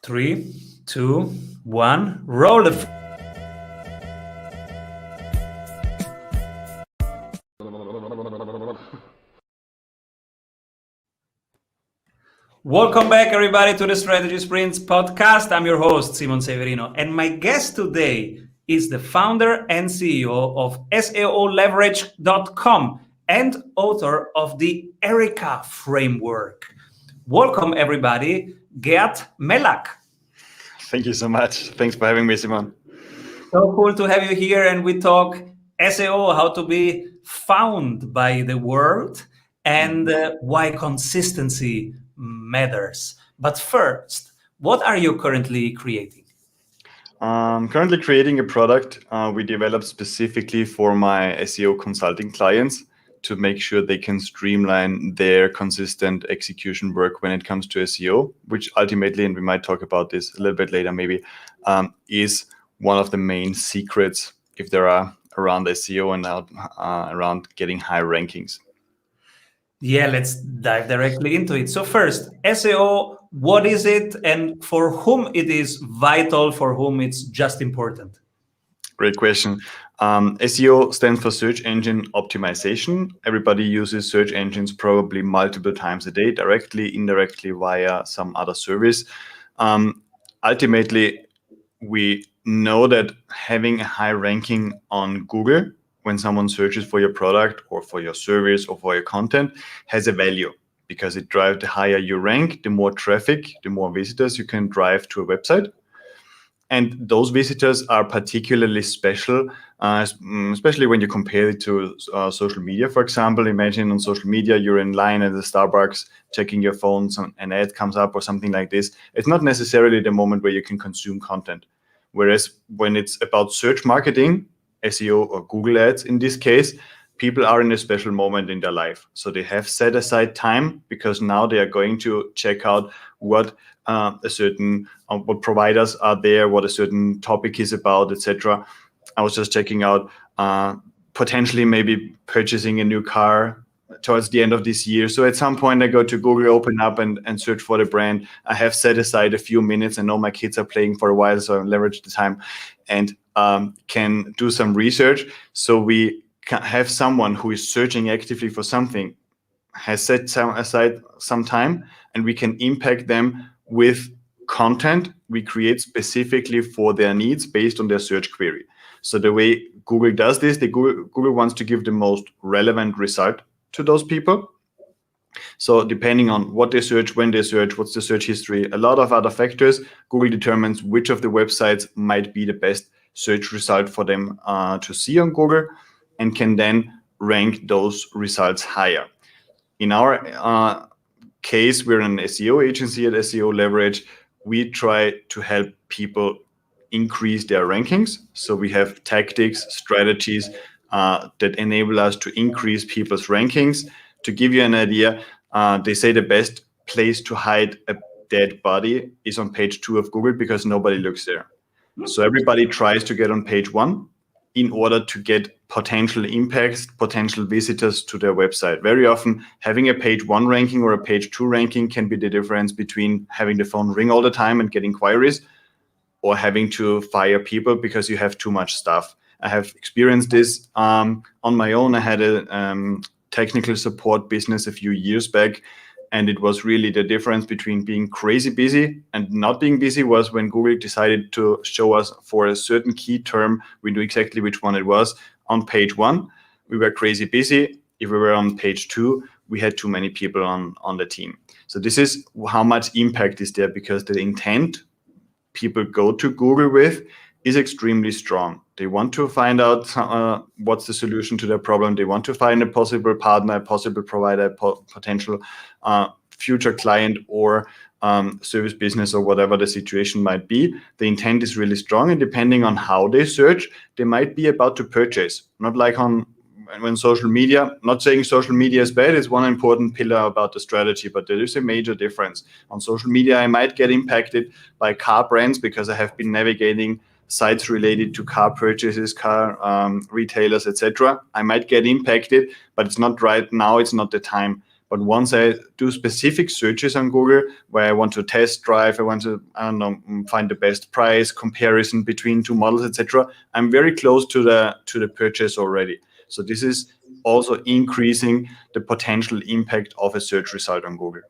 Three, two, one, roll the. Welcome back, everybody, to the Strategy Sprints podcast. I'm your host, Severino, and my guest today is the founder and CEO of SEOleverage.com and author of the Erica framework. Welcome, everybody, Gert Mellak. Thank you so much. Thanks for having me, Simon. So cool to have you here, and we talk SEO, how to be found by the world, and why consistency matters. But first, what are you currently creating? Currently creating a product we developed specifically for my SEO consulting clients to make sure they can streamline their consistent execution work when it comes to SEO, which ultimately, and we might talk about this a little bit later maybe, is one of the main secrets if there are around SEO and around getting high rankings. Yeah, let's dive directly into it. So first, SEO, what is it and for whom it is vital, for whom it's just important? Great question. SEO stands for search engine optimization. Everybody uses search engines probably multiple times a day, directly, indirectly, via some other service. Ultimately, we know that having a high ranking on Google when someone searches for your product or for your service or for your content has a value, because it drives the higher you rank, the more traffic, the more visitors you can drive to a website. And those visitors are particularly special, especially when you compare it to social media. For example, imagine on social media, you're in line at the Starbucks, checking your phone, an ad comes up or something like this. It's not necessarily the moment where you can consume content. Whereas when it's about search marketing, SEO or Google ads in this case, people are in a special moment in their life. So they have set aside time because now they are going to check out what what providers are there, what a certain topic is about, etc. I was just checking out potentially maybe purchasing a new car towards the end of this year. So at some point I go to Google, open up and search for the brand. I have set aside a few minutes. I know my kids are playing for a while, so I leverage the time and can do some research. So we can have someone who is searching actively for something, has set aside some time, and we can impact them with content we create specifically for their needs based on their search query. So the way Google does this, Google wants to give the most relevant result to those people. So depending on what they search, when they search, what's the search history, a lot of other factors, Google determines which of the websites might be the best search result for them to see on Google, and can then rank those results higher. In our case, we're an SEO agency at SEO Leverage. We try to help people increase their rankings. So we have tactics, strategies that enable us to increase people's rankings. To give you an idea, they say the best place to hide a dead body is on page 2 of Google because nobody looks there. So everybody tries to get on page 1 in order to get potential impacts, potential visitors to their website. Very often, having a page 1 ranking or a page 2 ranking can be the difference between having the phone ring all the time and getting inquiries, or having to fire people because you have too much stuff. I have experienced this on my own. I had a technical support business a few years back, and it was really the difference between being crazy busy and not being busy was when Google decided to show us for a certain key term, we knew exactly which one it was. On page 1, we were crazy busy. If we were on page 2, we had too many people on the team. So this is how much impact is there, because the intent people go to Google with is extremely strong. They want to find out what's the solution to their problem. They want to find a possible partner, a possible provider, potential future client or service business, or whatever the situation might be. The intent is really strong, and depending on how they search, they might be about to purchase. Not like when social media, not saying social media is bad, it's one important pillar about the strategy, but there is a major difference. On social media, I might get impacted by car brands because I have been navigating sites related to car purchases, car retailers, etc. I might get impacted, but it's not right now. It's not the time But once I do specific searches on Google where I want to test drive, I want to, I don't know, find the best price, comparison between two models, etc., I'm very close to the purchase already. So this is also increasing the potential impact of a search result on Google.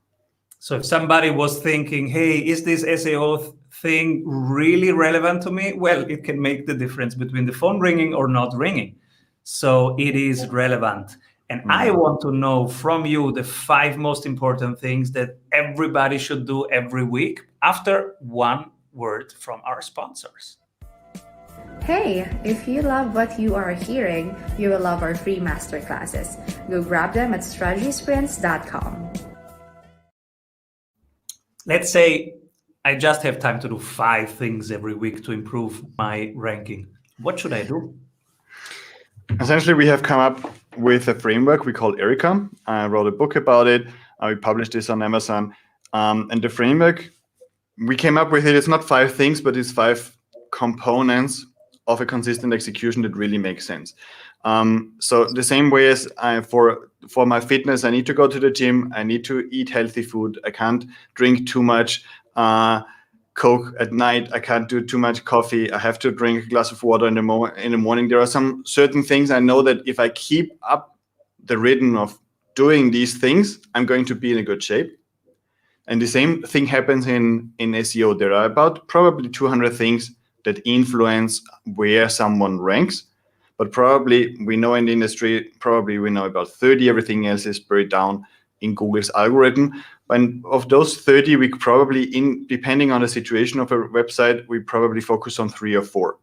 So if somebody was thinking, hey, is this SEO thing really relevant to me? Well, it can make the difference between the phone ringing or not ringing. So it is relevant. And I want to know from you the 5 most important things that everybody should do every week after one word from our sponsors. Hey, if you love what you are hearing, you will love our free masterclasses. Go grab them at strategysprints.com. Let's say I just have time to do 5 things every week to improve my ranking. What should I do? Essentially, we have come up with a framework we call Erica. I wrote a book about it. We published this on Amazon. And the framework, we came up with it. It's not 5 things, but it's 5 components of a consistent execution that really makes sense. So the same way as for my fitness, I need to go to the gym. I need to eat healthy food. I can't drink too much Coke at night. I can't do too much coffee. I have to drink a glass of water in the morning. There are some certain things I know that if I keep up the rhythm of doing these things, I'm going to be in a good shape. And the same thing happens in SEO. There are about probably 200 things that influence where someone ranks. But probably we know in the industry, probably we know about 30. Everything else is buried down in Google's algorithm. And of those 30, we probably, depending on the situation of a website, we probably focus on 3 or 4.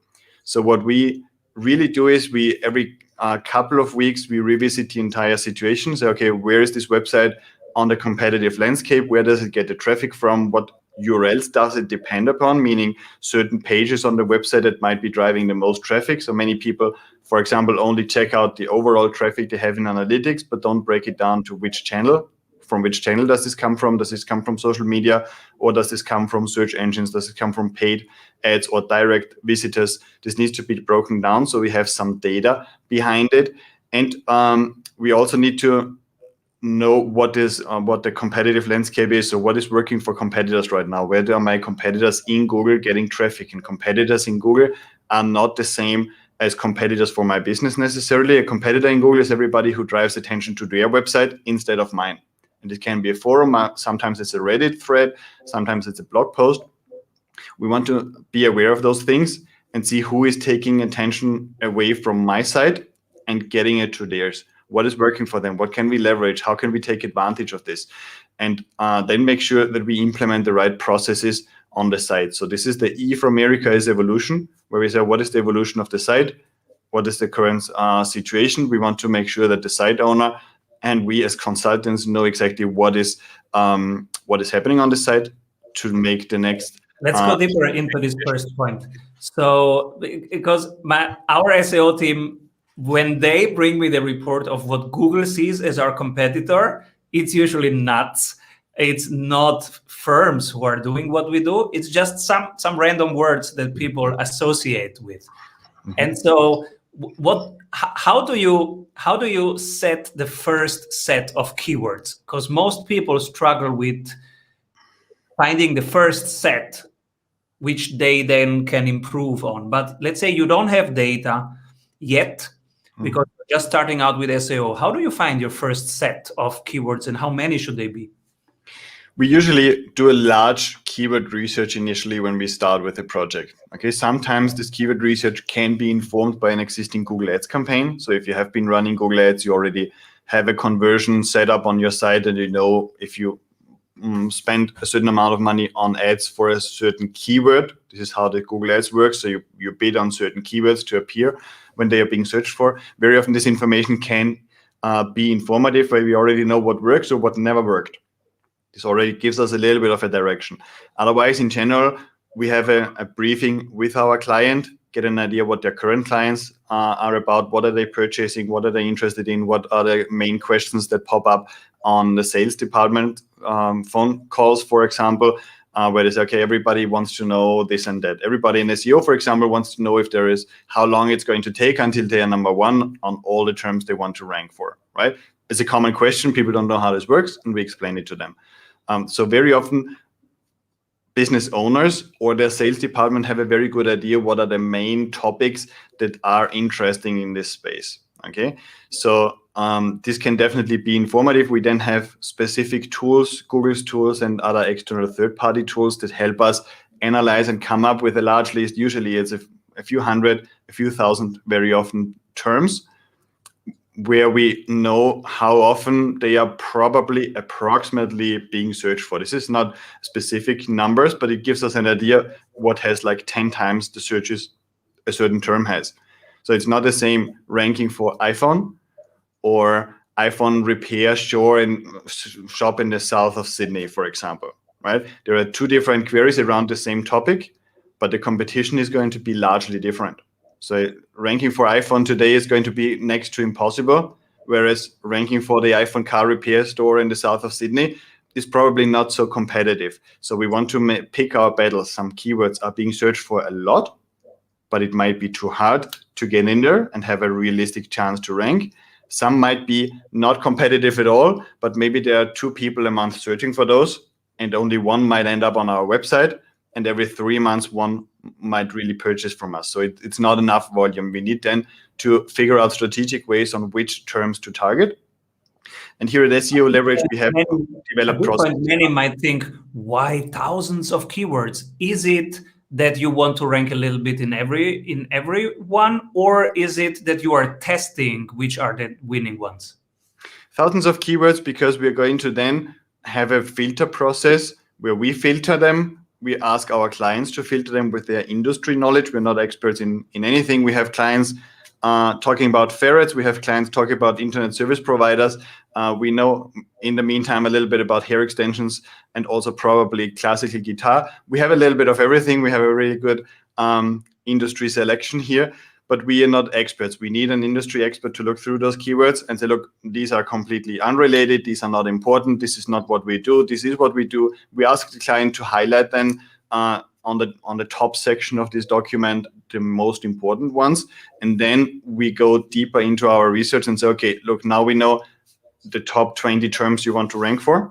So what we really do is every couple of weeks, we revisit the entire situation. So, okay, where is this website on the competitive landscape? Where does it get the traffic from? What URLs does it depend upon? Meaning certain pages on the website that might be driving the most traffic. So many people, for example, only check out the overall traffic they have in analytics, but don't break it down to which channel. From which channel does this come from? Does this come from social media, or does this come from search engines? Does it come from paid ads or direct visitors? This needs to be broken down so we have some data behind it. And we also need to know what the competitive landscape is. So what is working for competitors right now? Where are my competitors in Google getting traffic? And competitors in Google are not the same as competitors for my business necessarily. A competitor in Google is everybody who drives attention to their website instead of mine. And it can be a forum, sometimes it's a Reddit thread, sometimes it's a blog post. We want to be aware of those things and see who is taking attention away from my site and getting it to theirs. What is working for them? What can we leverage? How can we take advantage of this? And then make sure that we implement the right processes on the site. So this is the E from Erica is evolution, where we say, what is the evolution of the site? What is the current situation? We want to make sure that the site owner and we as consultants know exactly what is happening on the site to make the next. Let's go deeper into this first point. So, because our SEO team, when they bring me the report of what Google sees as our competitor, it's usually nuts. It's not firms who are doing what we do. It's just some random words that people associate with. Mm-hmm. And so, how do you set the first set of keywords? Because most people struggle with finding the first set, which they then can improve on. But let's say you don't have data yet, because you're just starting out with SEO. How do you find your first set of keywords, and how many should they be? We usually do a large keyword research initially when we start with a project. Okay, sometimes this keyword research can be informed by an existing Google Ads campaign. So if you have been running Google Ads, you already have a conversion set up on your site, and you know if you spend a certain amount of money on ads for a certain keyword. This is how the Google Ads works. So you bid on certain keywords to appear when they are being searched for. Very often this information can be informative, where we already know what works or what never worked. This already gives us a little bit of a direction. Otherwise, in general, we have a briefing with our client, get an idea what their current clients are about, what are they purchasing, what are they interested in, what are the main questions that pop up on the sales department phone calls, for example, where they say, okay, everybody wants to know this and that. Everybody in SEO, for example, wants to know if there is how long it's going to take until they are number 1 on all the terms they want to rank for, right? it's a common question. People don't know how this works, and we explain it to them. So very often, business owners or their sales department have a very good idea what are the main topics that are interesting in this space. Okay, so this can definitely be informative. We then have specific tools, Google's tools and other external third-party tools that help us analyze and come up with a large list. Usually it's a few hundred, a few thousand, very often terms, where we know how often they are probably approximately being searched for. This is not specific numbers, but it gives us an idea what has like 10 times the searches a certain term has. So it's not the same ranking for iPhone or iPhone repair shop in the south of Sydney, for example, right? There are two different queries around the same topic, but the competition is going to be largely different. So ranking for iPhone today is going to be next to impossible, whereas ranking for the iPhone car repair store in the south of Sydney is probably not so competitive. So we want to pick our battles. Some keywords are being searched for a lot, but it might be too hard to get in there and have a realistic chance to rank. Some might be not competitive at all, but maybe there are 2 people a month searching for those, and only one might end up on our website, and every 3 months one might really purchase from us. So it's not enough volume. We need then to figure out strategic ways on which terms to target. And here at SEO Leverage, we have developed processes. Many might think, why thousands of keywords? Is it that you want to rank a little bit in every one, or is it that you are testing which are the winning ones? Thousands of keywords, because we are going to then have a filter process where we filter them. We ask our clients to filter them with their industry knowledge. We're not experts in anything. We have clients talking about ferrets. We have clients talking about internet service providers. We know in the meantime a little bit about hair extensions and also probably classical guitar. We have a little bit of everything. We have a really good industry selection here, but we are not experts. We need an industry expert to look through those keywords and say, look, these are completely unrelated. These are not important. This is not what we do. This is what we do. We ask the client to highlight then on the top section of this document the most important ones, and then we go deeper into our research and say, okay, look, now we know the top 20 terms you want to rank for.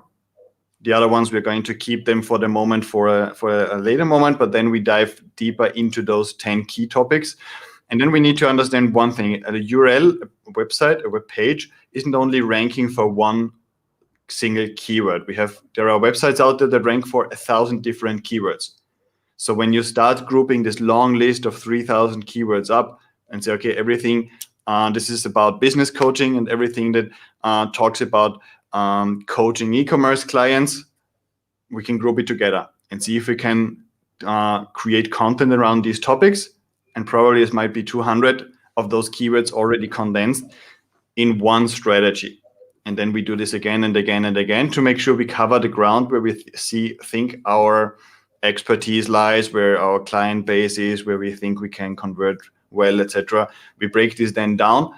The other ones, we're going to keep them for the moment for a later moment, but then we dive deeper into those 10 key topics. And then we need to understand one thing: a URL, a website, a web page isn't only ranking for one single keyword. There are websites out there that rank for 1,000 different keywords. So when you start grouping this long list of 3,000 keywords up and say, okay, everything, this is about business coaching, and everything that talks about coaching e-commerce clients, we can group it together and see if we can create content around these topics. And probably it might be 200 of those keywords already condensed in one strategy. And then we do this again and again and again to make sure we cover the ground where we think our expertise lies, where our client base is, where we think we can convert well, etc. We break this then down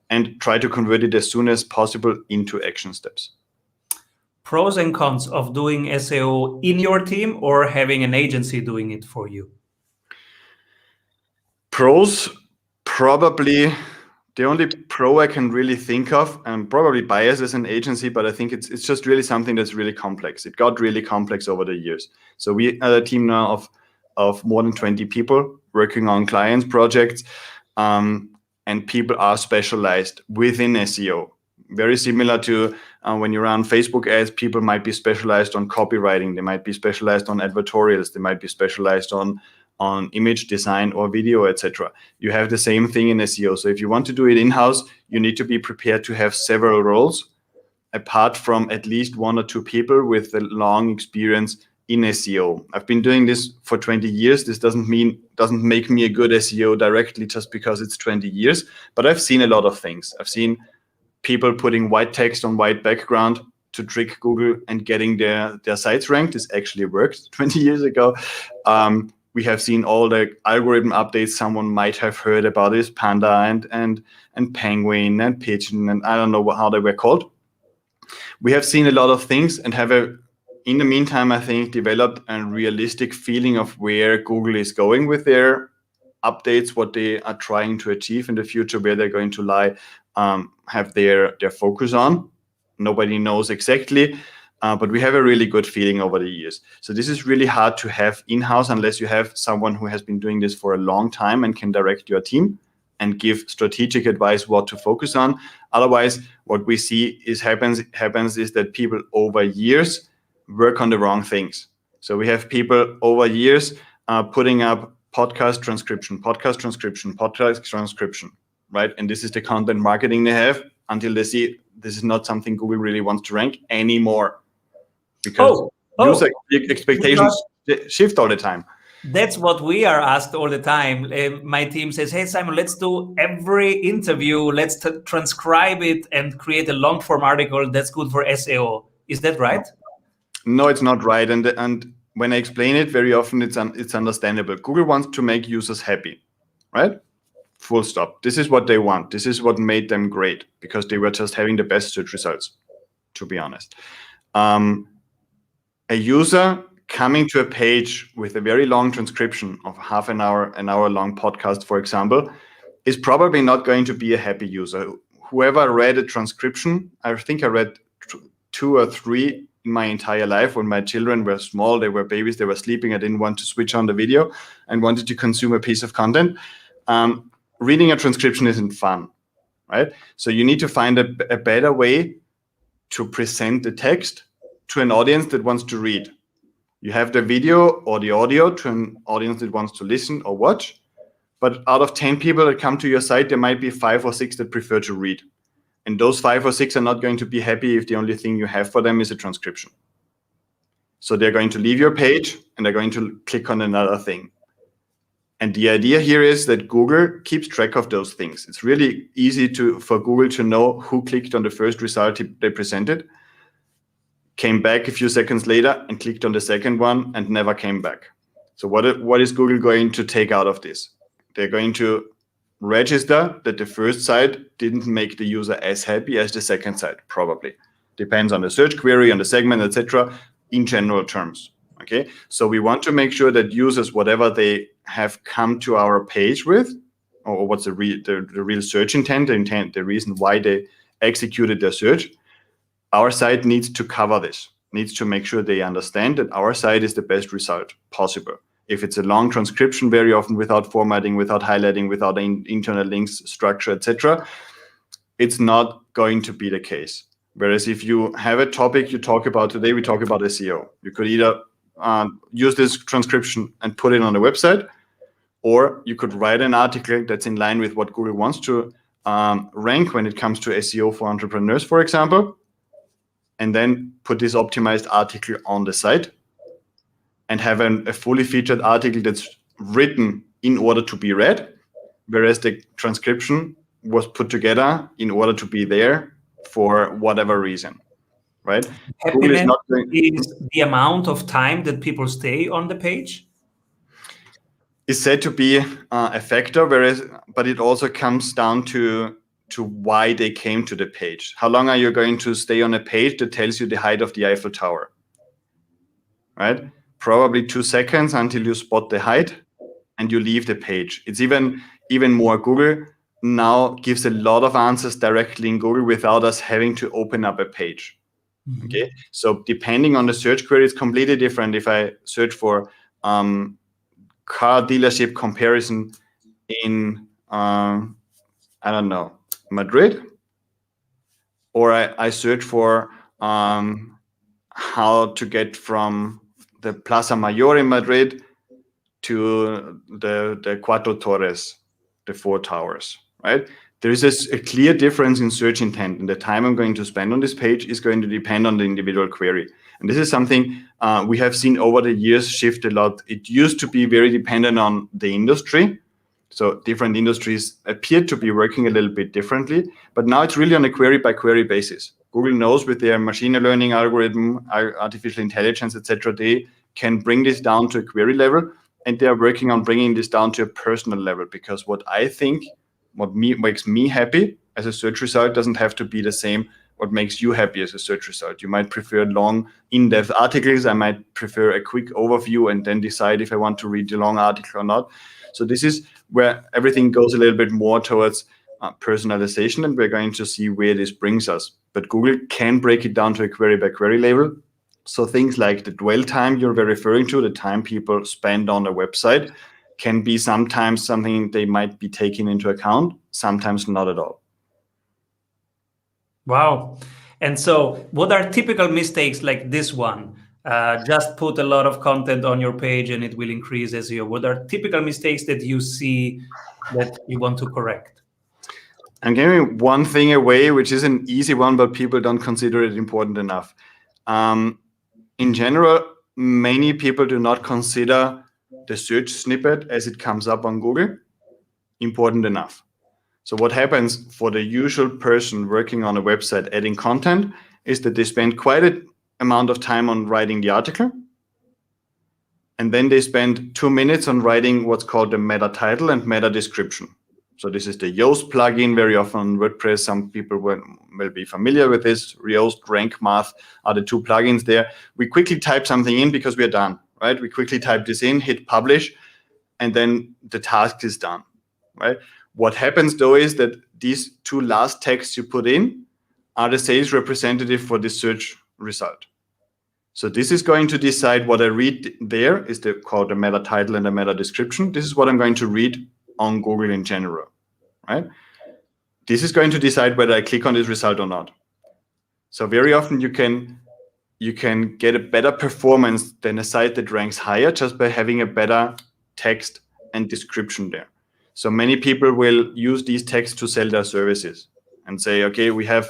and try to convert it as soon as possible into action steps. Pros and cons of doing SEO in your team or having an agency doing it for you? Pros, probably the only pro I can really think of, and probably biased as an agency, but I think it's just really something that's really complex. It got really complex over the years. So we are a team now of more than 20 people working on clients' projects, and people are specialized within SEO. Very similar to when you run Facebook ads, people might be specialized on copywriting. They might be specialized on advertorials. They might be specialized on image design or video, etc. You have the same thing in SEO. So if you want to do it in-house, you need to be prepared to have several roles, apart from at least 1 or 2 people with a long experience in SEO. I've been doing this for 20 years. This doesn't make me a good SEO directly just because it's 20 years, but I've seen a lot of things. I've seen people putting white text on white background to trick Google and getting their sites ranked. This actually worked 20 years ago. We have seen all the algorithm updates someone might have heard about this, Panda and Penguin and Pigeon, and I don't know how they were called. We have seen a lot of things and have in the meantime, I think, developed a realistic feeling of where Google is going with their updates, what they are trying to achieve in the future, where they're going to lie have their focus on. Nobody knows exactly, but we have a really good feeling over the years. So this is really hard to have in-house unless you have someone who has been doing this for a long time and can direct your team and give strategic advice what to focus on. Otherwise, what we see happens is that people over years work on the wrong things. So we have people over years putting up podcast transcription, right? And this is the content marketing they have until they see this is not something Google really wants to rank anymore, because user expectations shift all the time. That's what we are asked all the time. My team says, hey, Simon, let's do every interview. Let's transcribe it and create a long form article that's good for SEO. Is that right? No, it's not right. And when I explain it, very often it's understandable. Google wants to make users happy, right? Full stop. This is what they want. This is what made them great, because they were just having the best search results, to be honest. A user coming to a page with a very long transcription of half an hour long podcast, for example, is probably not going to be a happy user. Whoever read a transcription, I think I read 2 or 3 in my entire life when my children were small, they were babies, they were sleeping, I didn't want to switch on the video and wanted to consume a piece of content. Reading a transcription isn't fun, right? So you need to find a better way to present the text to an audience that wants to read. You have the video or the audio to an audience that wants to listen or watch, but out of 10 people that come to your site, there might be 5 or 6 that prefer to read. And those 5 or 6 are not going to be happy if the only thing you have for them is a transcription. So they're going to leave your page and they're going to click on another thing. And the idea here is that Google keeps track of those things. It's really easy for Google to know who clicked on the first result they presented, came back a few seconds later and clicked on the second one and never came back. So what is Google going to take out of this? They're going to register that the first site didn't make the user as happy as the second site, probably. Depends on the search query, on the segment, etc. in general terms. Okay, so we want to make sure that users, whatever they have come to our page with, or what's the real search intent, the reason why they executed their search, our site needs to cover this, needs to make sure they understand that our site is the best result possible. If it's a long transcription, very often without formatting, without highlighting, without internal links, structure, etc., it's not going to be the case. Whereas if you have a topic you talk about today, we talk about SEO. You could either use this transcription and put it on the website, or you could write an article that's in line with what Google wants to rank when it comes to SEO for entrepreneurs, for example, and then put this optimized article on the site and have a fully featured article that's written in order to be read, whereas the transcription was put together in order to be there for whatever reason, right? Happiness is the amount of time that people stay on the page? Is said to be a factor, but it also comes down to why they came to the page. How long are you going to stay on a page that tells you the height of the Eiffel Tower, right? Probably 2 seconds until you spot the height and you leave the page. It's even more. Google now gives a lot of answers directly in Google without us having to open up a page. Mm-hmm. Okay, so depending on the search query, it's completely different. If I search for car dealership comparison in I don't know, Madrid, or I search for how to get from the Plaza Mayor in Madrid to the Cuatro Torres, the 4 towers, right? There is a clear difference in search intent, and the time I'm going to spend on this page is going to depend on the individual query. And this is something we have seen over the years shift a lot. It used to be very dependent on the industry. So different industries appear to be working a little bit differently, but now it's really on a query by query basis. Google knows with their machine learning algorithm, artificial intelligence, etc., they can bring this down to a query level, and they are working on bringing this down to a personal level, because what makes me happy as a search result doesn't have to be the same what makes you happy as a search result. You might prefer long, in-depth articles. I might prefer a quick overview and then decide if I want to read the long article or not. So this is where everything goes a little bit more towards personalization, and we're going to see where this brings us. But Google can break it down to a query by query level. So things like the dwell time you're referring to, the time people spend on a website, can be sometimes something they might be taking into account, sometimes not at all. Wow. And so what are typical mistakes like this one? Just put a lot of content on your page and it will increase SEO. What are typical mistakes that you see that you want to correct? I'm giving one thing away, which is an easy one, but people don't consider it important enough. In general, many people do not consider the search snippet as it comes up on Google important enough. So what happens for the usual person working on a website adding content is that they spend quite an amount of time on writing the article. And then they spend 2 minutes on writing what's called the meta title and meta description. So this is the Yoast plugin, very often on WordPress. Some people will be familiar with this. Yoast, Rank Math are the 2 plugins there. We quickly type something in because we're done, right? We quickly type this in, hit publish, and then the task is done, right? What happens though is that these 2 last texts you put in are the sales representative for the search result. So this is going to decide what I read there is called the meta title and the meta description. This is what I'm going to read on Google in general, right? This is going to decide whether I click on this result or not. So very often you can get a better performance than a site that ranks higher just by having a better text and description there. So many people will use these texts to sell their services and say, okay, we have,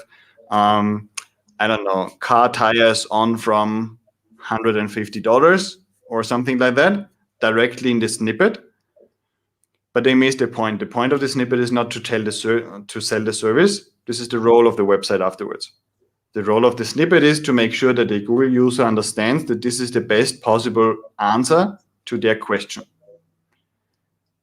I don't know, car tires on from $150 or something like that directly in the snippet. But they miss the point. The point of the snippet is not to sell the service. This is the role of the website afterwards. The role of the snippet is to make sure that the Google user understands that this is the best possible answer to their question.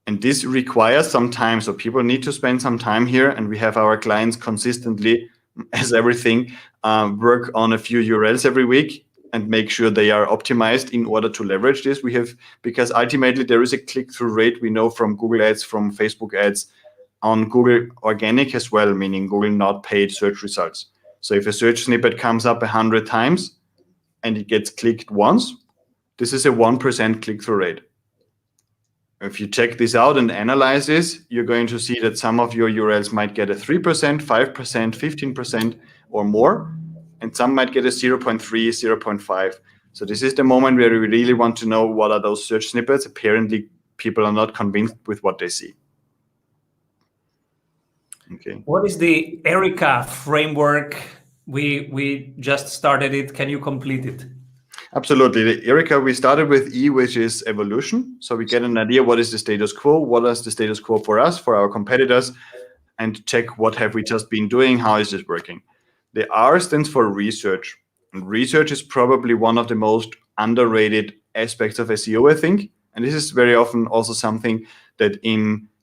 And this requires some time. So people need to spend some time here. And we have our clients consistently, as everything, work on a few URLs every week and make sure they are optimized in order to leverage this. Because ultimately there is a click-through rate we know from Google Ads, from Facebook Ads, on Google Organic as well, meaning Google not paid search results. So if a search snippet comes up 100 times and it gets clicked once, this is a 1% click-through rate. If you check this out and analyze this, you're going to see that some of your URLs might get a 3%, 5%, 15% or more, and some might get a 0.3, 0.5. So this is the moment where we really want to know what are those search snippets. Apparently, people are not convinced with what they see. Okay. What is the Erica framework? We just started it. Can you complete it? Absolutely. The Erica, we started with E, which is evolution. So we get an idea what is the status quo, what is the status quo for us, for our competitors, and check what have we just been doing, how is this working. The R stands for research. And research is probably one of the most underrated aspects of SEO, I think. And this is very often also something that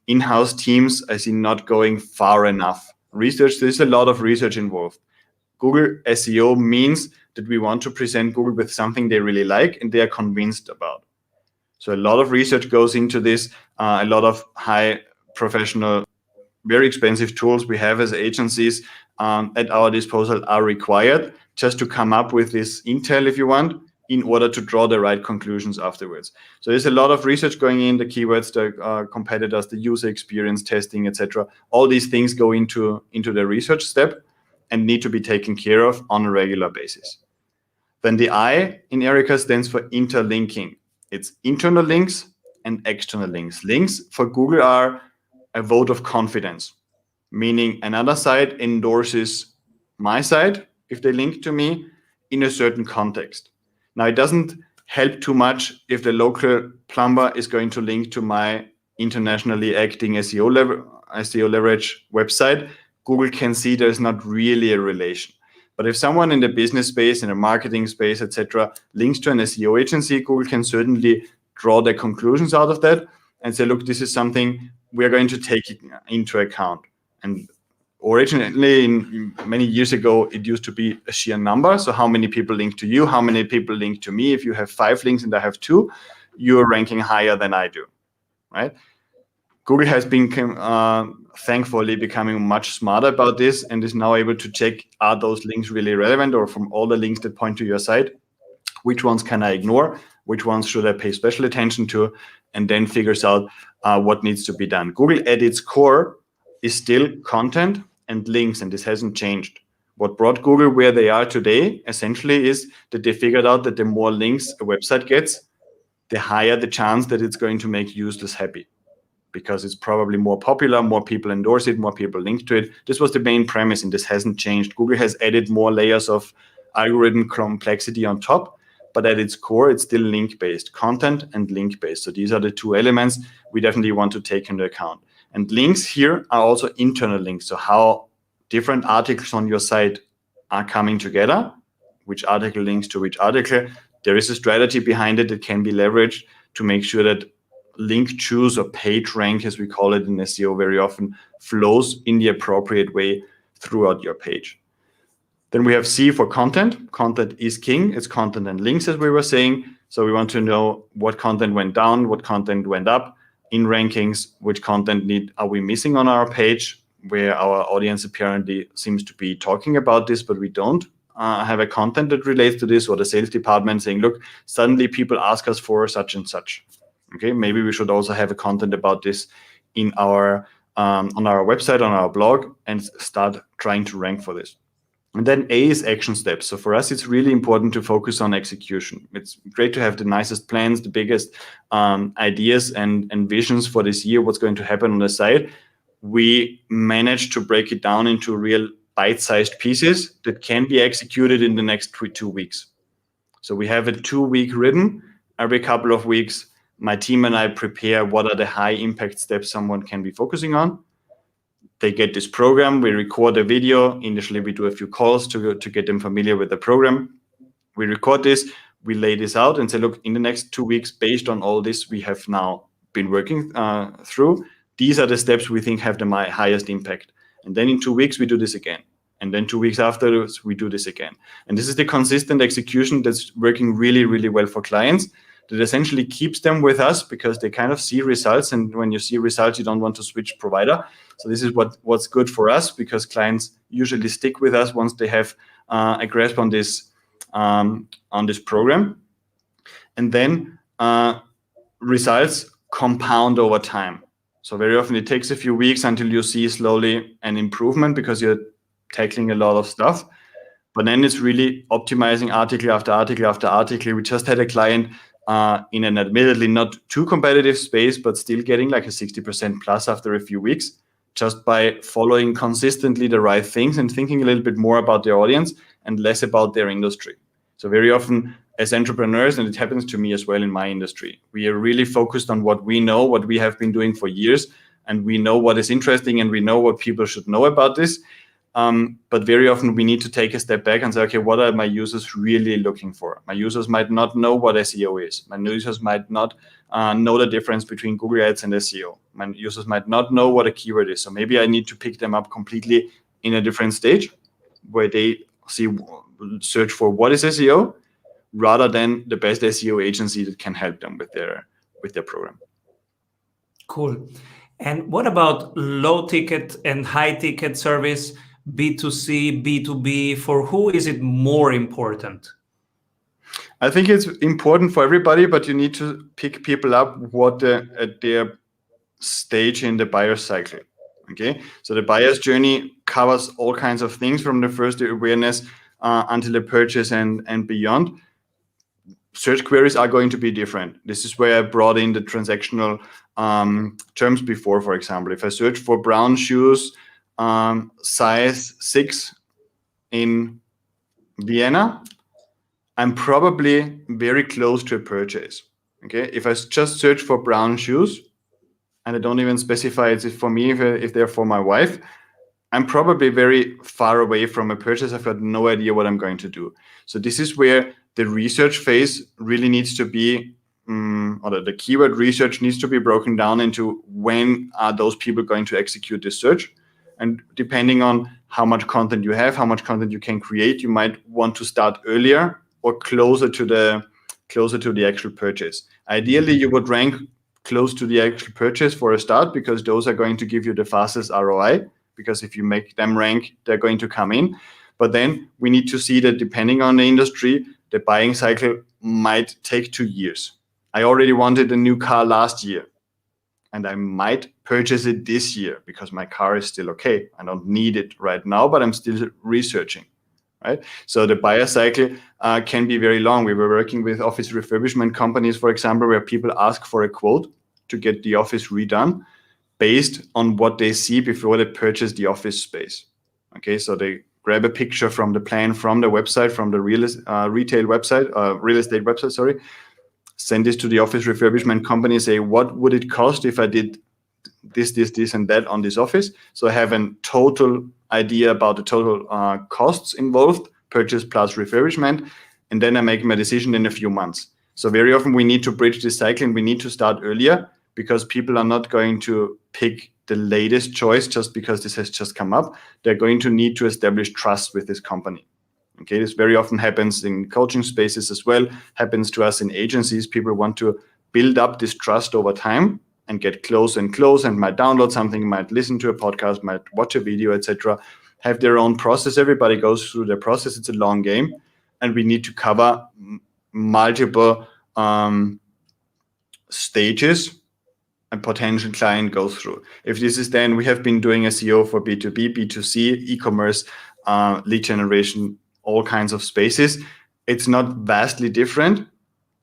in-house teams I see not going far enough. Research, there's a lot of research involved. Google SEO means that we want to present Google with something they really like and they are convinced about. So a lot of research goes into this, a lot of high professional, very expensive tools we have as agencies at our disposal are required just to come up with this intel, if you want, in order to draw the right conclusions afterwards. So there's a lot of research going in, the keywords, the competitors, the user experience testing, etc. All these things go into the research step and need to be taken care of on a regular basis. Then the I in Erica stands for interlinking. It's internal links and external links. Links for Google are a vote of confidence, meaning another site endorses my site if they link to me in a certain context. Now, it doesn't help too much if the local plumber is going to link to my internationally acting SEO leverage website. Google can see there's not really a relation. But if someone in the business space, in the marketing space, etc., links to an SEO agency, Google can certainly draw their conclusions out of that and say, look, this is something we're going to take into account. And originally, many years ago, it used to be a sheer number. So how many people link to you? How many people link to me? If you have 5 links and I have 2, you're ranking higher than I do, right? Google has been thankfully becoming much smarter about this and is now able to check, are those links really relevant, or from all the links that point to your site, which ones can I ignore, which ones should I pay special attention to, and then figures out what needs to be done. Google at its core is still content and links, and this hasn't changed. What brought Google where they are today essentially is that they figured out that the more links a website gets, the higher the chance that it's going to make users happy, because it's probably more popular, more people endorse it, more people link to it. This was the main premise, and this hasn't changed. Google has added more layers of algorithm complexity on top, but at its core, it's still link-based, content and link-based. So these are the two elements we definitely want to take into account. And links here are also internal links. So how different articles on your site are coming together, which article links to which article. There is a strategy behind it that can be leveraged to make sure that link choose or page rank, as we call it in SEO very often, flows in the appropriate way throughout your page. Then we have C for content. Content is king. It's content and links, as we were saying. So we want to know what content went down, what content went up in rankings, which content are we missing on our page, where our audience apparently seems to be talking about this, but we don't have a content that relates to this, or the sales department saying, look, suddenly people ask us for such and such. Okay, maybe we should also have a content about this in our on our website, on our blog, and start trying to rank for this. And then A is action steps. So for us, it's really important to focus on execution. It's great to have the nicest plans, the biggest ideas and visions for this year, what's going to happen on the site. We managed to break it down into real bite-sized pieces that can be executed in the next 2 weeks. So we have a 2-week rhythm. Every couple of weeks, my team and I prepare what are the high impact steps someone can be focusing on. They get this program, we record a video. Initially, we do a few calls to get them familiar with the program. We record this, we lay this out and say, look, in the next 2 weeks, based on all this we have now been working through, these are the steps we think have the highest impact. And then in 2 weeks, we do this again. And then 2 weeks afterwards, we do this again. And this is the consistent execution that's working really, really well for clients, that essentially keeps them with us because they kind of see results. And when you see results, you don't want to switch provider. So this is what's good for us, because clients usually stick with us once they have a grasp on this program. And then results compound over time. So very often it takes a few weeks until you see slowly an improvement because you're tackling a lot of stuff. But then it's really optimizing article after article after article. We just had a client in an admittedly not too competitive space, but still getting like a 60% plus after a few weeks, just by following consistently the right things and thinking a little bit more about their audience and less about their industry. So very often as entrepreneurs, and it happens to me as well in my industry, we are really focused on what we know, what we have been doing for years, and we know what is interesting and we know what people should know about this. But very often we need to take a step back and say, okay, what are my users really looking for? My users might not know what SEO is. My users might not know the difference between Google Ads and SEO. My users might not know what a keyword is. So maybe I need to pick them up completely in a different stage where they search for what is SEO rather than the best SEO agency that can help them with their program. Cool. And what about low ticket and high ticket service? B2C, B2B, for who is it more important? I think it's important for everybody, but you need to pick people up at their stage in the buyer's cycle. Okay, so the buyer's journey covers all kinds of things from the first awareness until the purchase and beyond. Search queries are going to be different. This is where I brought in the transactional terms before. For example, if I search for brown shoes, size 6 in Vienna, I'm probably very close to a purchase. Okay, if I just search for brown shoes and I don't even specify it's for me, if they're for my wife, I'm probably very far away from a purchase. I've got no idea what I'm going to do. So this is where the research phase really needs to be, or the keyword research needs to be broken down into when are those people going to execute this search. And depending on how much content you have, how much content you can create, you might want to start earlier or closer to the actual purchase. Ideally, you would rank close to the actual purchase for a start, because those are going to give you the fastest ROI, because if you make them rank, they're going to come in. But then we need to see that depending on the industry, the buying cycle might take 2 years. I already wanted a new car last year, and I might purchase it this year because my car is still okay. I don't need it right now, but I'm still researching, right? So the buyer cycle can be very long. We were working with office refurbishment companies, for example, where people ask for a quote to get the office redone based on what they see before they purchase the office space. Okay, so they grab a picture from the plan from the website, from the real estate website, sorry, send this to the office refurbishment company, say, what would it cost if I did this, and that on this office? So I have a total idea about the total costs involved, purchase plus refurbishment, and then I make my decision in a few months. So very often we need to bridge this cycle, and we need to start earlier, because people are not going to pick the latest choice just because this has just come up. They're going to need to establish trust with this company. Okay, this very often happens in coaching spaces as well, happens to us in agencies. People want to build up this trust over time and get close and close, and might download something, might listen to a podcast, might watch a video, etc. Have their own process. Everybody goes through their process. It's a long game, and we need to cover multiple stages a potential client goes through. If this is then, we have been doing SEO for B2B, B2C, e-commerce, lead generation, all kinds of spaces. It's not vastly different.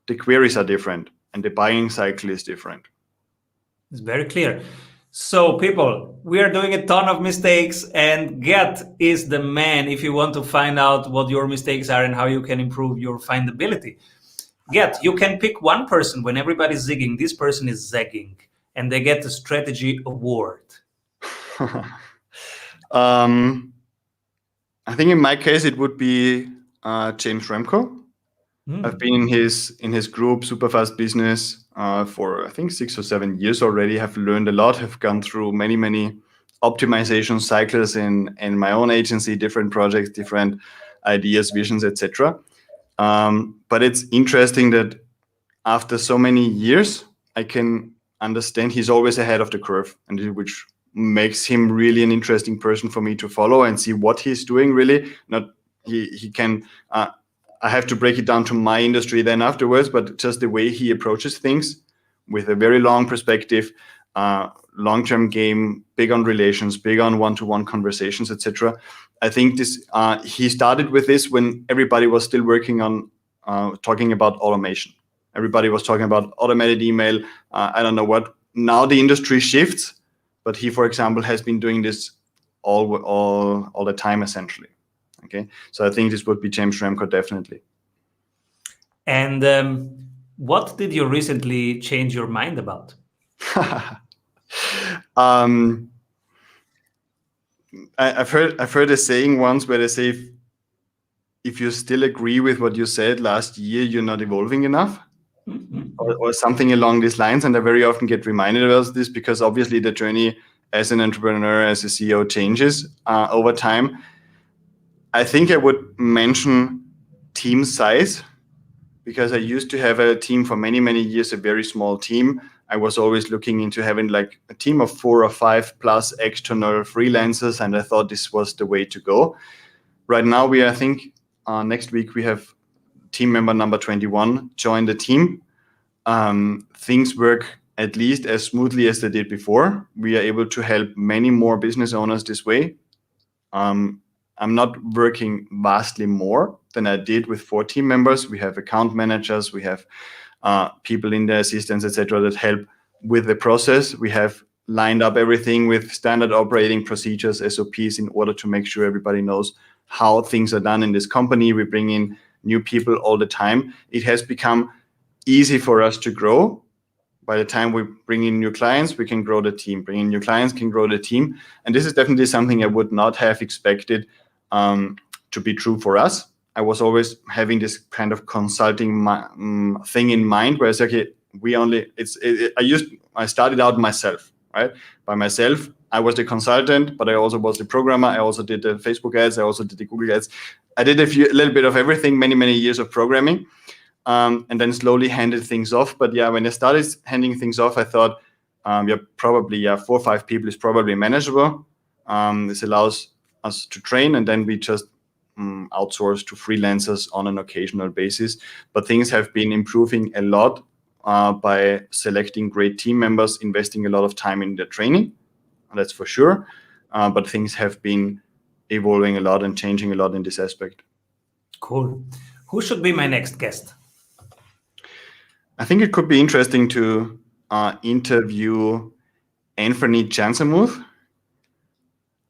The queries are different, and the buying cycle is different. It's very clear. So people, we are doing a ton of mistakes, and Gert is the man if you want to find out what your mistakes are and how you can improve your findability. Gert, you can pick one person when everybody's zigging. This person is zagging, and they get the strategy award. I think in my case it would be James Remco. I've been in his group, Superfast Business, for I think 6 or 7 years already. Have learned a lot. Have gone through many optimization cycles in my own agency, different projects, different ideas, visions, etc. But it's interesting that after so many years, I can understand he's always ahead of the curve, and which makes him really an interesting person for me to follow and see what he's doing. Really, not he can. I have to break it down to my industry then afterwards, but just the way he approaches things with a very long perspective, long-term game, big on relations, big on one-to-one conversations, etc. I think this he started with this when everybody was still working on talking about automation. Everybody was talking about automated email. I don't know what. Now the industry shifts, but he, for example, has been doing this all the time essentially. Okay, so I think this would be James Remco, definitely. And what did you recently change your mind about? I've heard a saying once where they say, if you still agree with what you said last year, you're not evolving enough, or something along these lines. And I very often get reminded about this because obviously the journey as an entrepreneur, as a CEO changes over time. I think I would mention team size, because I used to have a team for many years, a very small team. I was always looking into having like a team of 4 or 5 plus external freelancers, and I thought this was the way to go. Right now, I think next week we have team member number 21 join the team. Things work at least as smoothly as they did before. We are able to help many more business owners this way. I'm not working vastly more than I did with 4 team members. We have account managers, we have people in the assistants, etc., that help with the process. We have lined up everything with standard operating procedures, SOPs, in order to make sure everybody knows how things are done in this company. We bring in new people all the time. It has become easy for us to grow. By the time we bring in new clients, we can grow the team. Bring in new clients can grow the team. And this is definitely something I would not have expected to be true for us. I was always having this kind of consulting thing in mind, where I said, okay, I started out myself, right? By myself. I was the consultant, but I also was the programmer. I also did the Facebook ads. I also did the Google ads. I did a little bit of everything, many years of programming. and then slowly handed things off. But yeah, when I started handing things off, I thought, probably 4 or 5 people is probably manageable. This allows us to train, and then we just outsource to freelancers on an occasional basis. But things have been improving a lot by selecting great team members, investing a lot of time in their training, that's for sure. But things have been evolving a lot and changing a lot in this aspect. Cool. Who should be my next guest? I think it could be interesting to interview Anthony Jansamuth.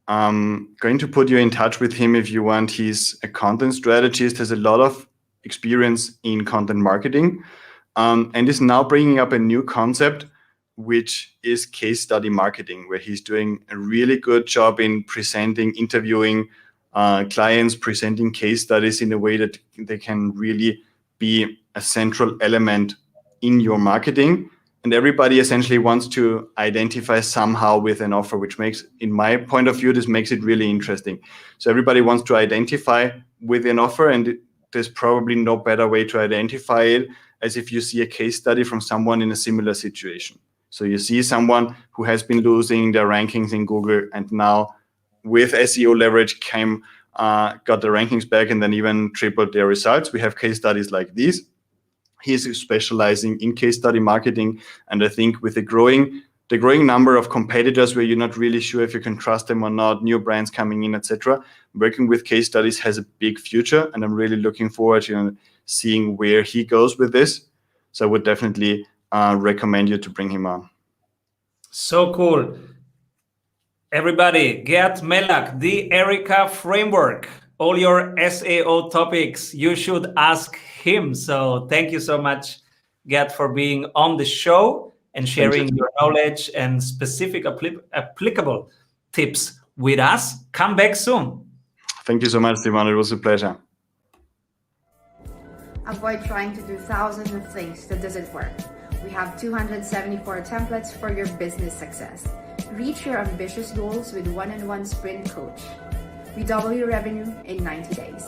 I'm going to put you in touch with him if you want. He's a content strategist, has a lot of experience in content marketing, and is now bringing up a new concept, which is case study marketing, where he's doing a really good job in presenting, interviewing clients, presenting case studies in a way that they can really be a central element in your marketing. And everybody essentially wants to identify somehow with an offer, which makes, in my point of view, this makes it really interesting. So everybody wants to identify with an offer, and there's probably no better way to identify it as if you see a case study from someone in a similar situation. So you see someone who has been losing their rankings in Google, and now with SEO leverage got the rankings back and then even tripled their results. We have case studies like these. He's specializing in case study marketing, and I think with the growing number of competitors where you're not really sure if you can trust them or not, new brands coming in, etc., working with case studies has a big future, and I'm really looking forward to seeing where he goes with this. So I would definitely recommend you to bring him on. So cool. Everybody, Gert Mellak, the Erica framework. All your SEO topics, you should ask him. So thank you so much, Gert, for being on the show and sharing your knowledge and specific applicable tips with us. Come back soon. Thank you so much, Simon. It was a pleasure. Avoid trying to do thousands of things that doesn't work. We have 274 templates for your business success. Reach your ambitious goals with one-on-one sprint coach. We double your revenue in 90 days.